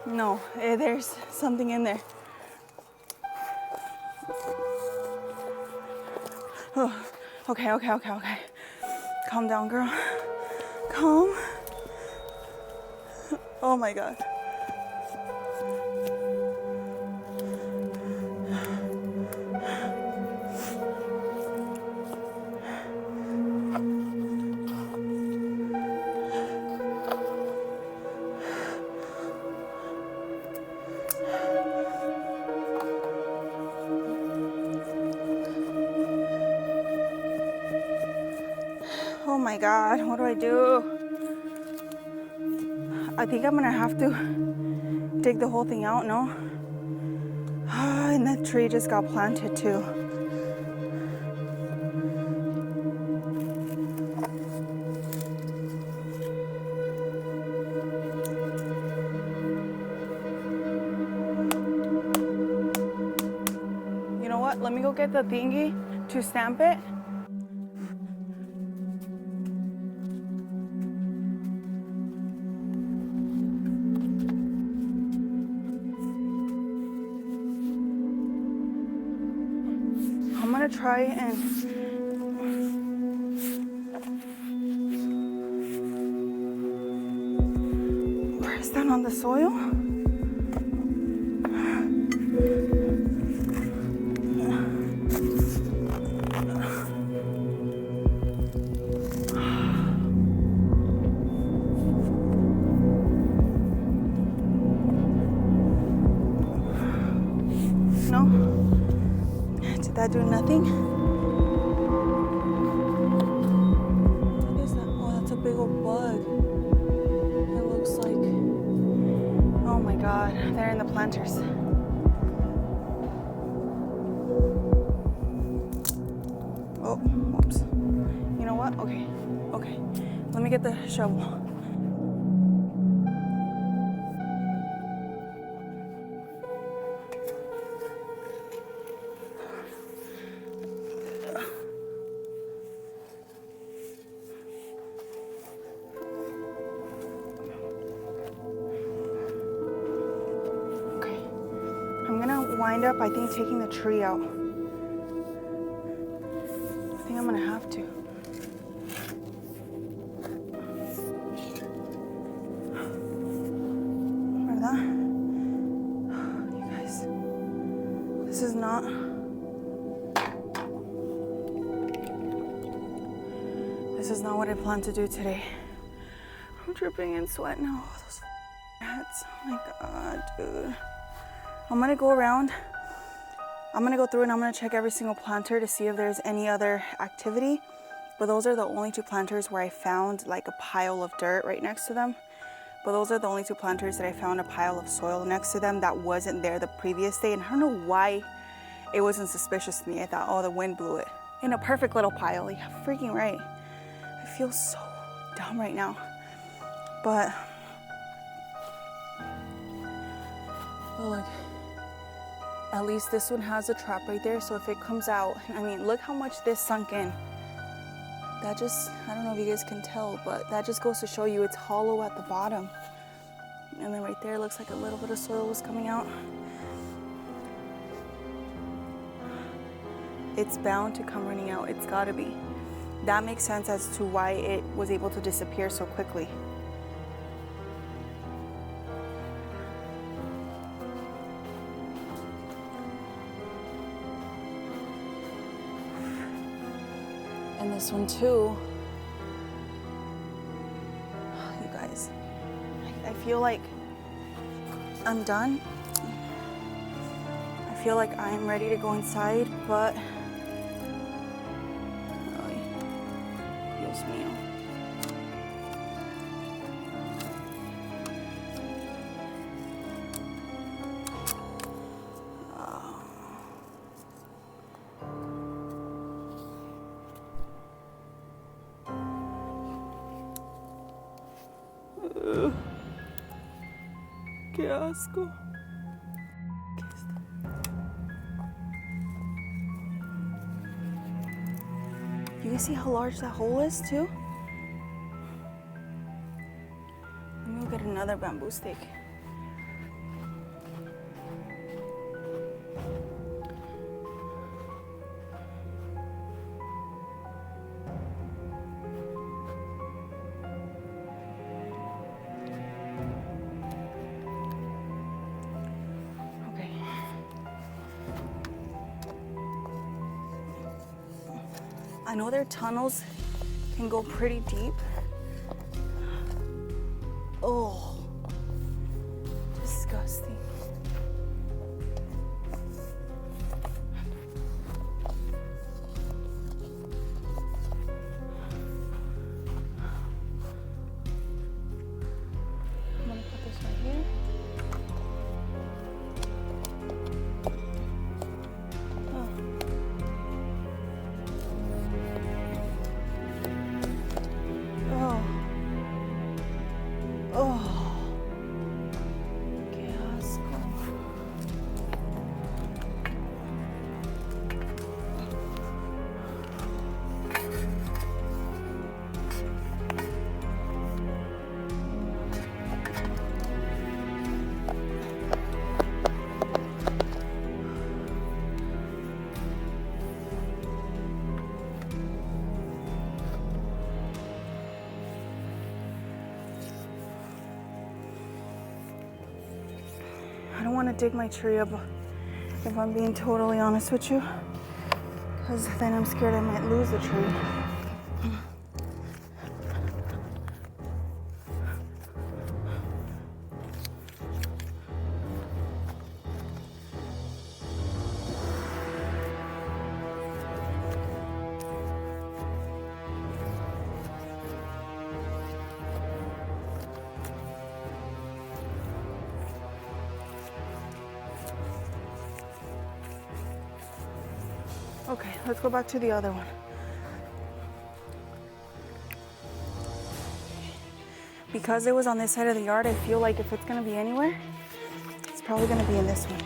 No, there's something in there. Oh, okay. Calm down, girl. Calm. Oh my God. Oh my God, what do I do? I think I'm gonna have to dig the whole thing out, no? And that tree just got planted too. You know what? Let me go get the thingy to stamp it. I'm gonna try and press down on the soil. No? Did that do nothing? What is that? Oh, that's a big old bug. It looks like. Oh my God, they're in the planters. Oh, whoops. You know what? Okay. Let me get the shovel. Wind up, I think, taking the tree out. I think I'm gonna have to. ¿Verdad? You guys, this is not what I planned to do today. I'm dripping in sweat now. Those rats. Oh my God, dude. I'm gonna go around. I'm gonna go through and I'm gonna check every single planter to see if there's any other activity. But those are the only two planters where I found like a pile of dirt right next to them. But those are the only two planters that I found a pile of soil next to them that wasn't there the previous day. And I don't know why it wasn't suspicious to me. I thought, oh, the wind blew it. In a perfect little pile. Yeah, freaking right. I feel so dumb right now. But look. At least this one has a trap right there, so if it comes out, I mean, look how much this sunk in. That just, I don't know if you guys can tell, but that just goes to show you it's hollow at the bottom. And then right there, looks like a little bit of soil was coming out. It's bound to come running out, it's gotta be. That makes sense as to why it was able to disappear so quickly. And this one too. You guys, I feel like I'm done. I feel like I'm ready to go inside, but ay, Dios mío. Qué asco. ¿Qué es esto? You can see how large that hole is too? Let me go get another bamboo stick. I know their tunnels can go pretty deep. Oh, disgusting. I'm gonna put this right here. I don't want to dig my tree up, if I'm being totally honest with you, because then I'm scared I might lose the tree. Okay, let's go back to the other one. Because it was on this side of the yard, I feel like if it's gonna be anywhere, it's probably gonna be in this one.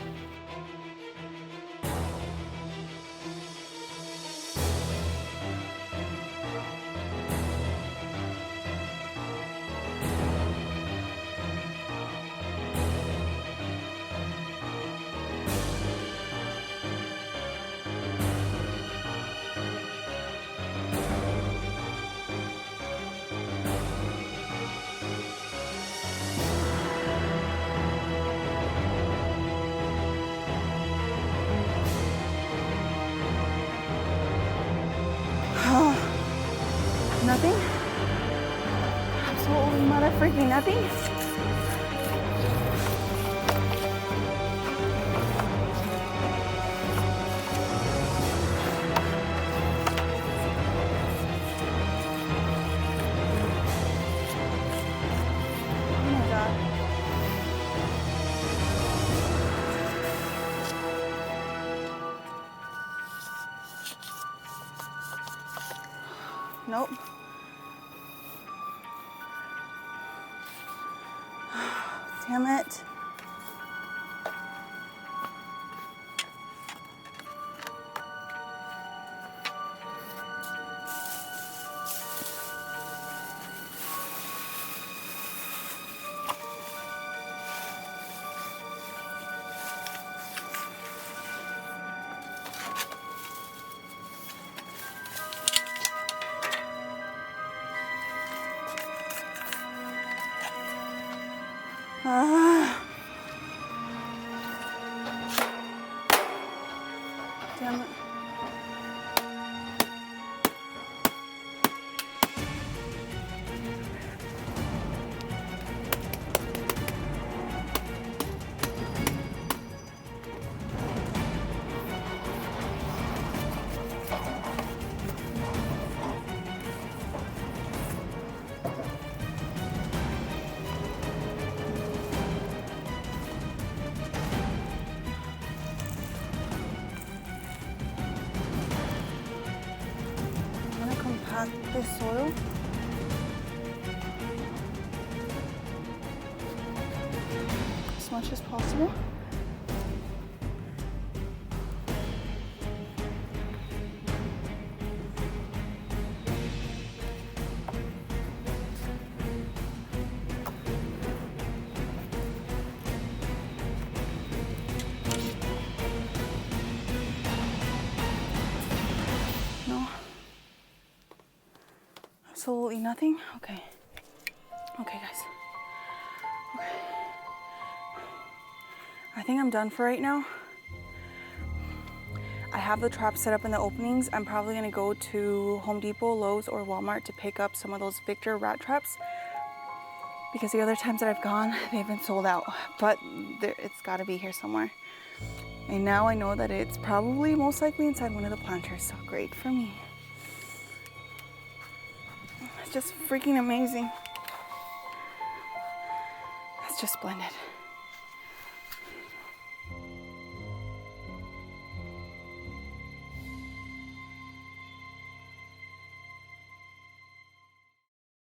Nothing? Absolutely mother freaking nothing? Oh my God. Nope. Damn it. Damn it. This soil. As much as possible. absolutely nothing? Okay. Okay, guys. Okay. I think I'm done for right now. I have the traps set up in the openings. I'm probably gonna go to Home Depot, Lowe's, or Walmart to pick up some of those Victor rat traps, because the other times that I've gone, they've been sold out, but it's gotta be here somewhere. And now I know that it's probably most likely inside one of the planters, so great for me. It's just freaking amazing. It's just splendid.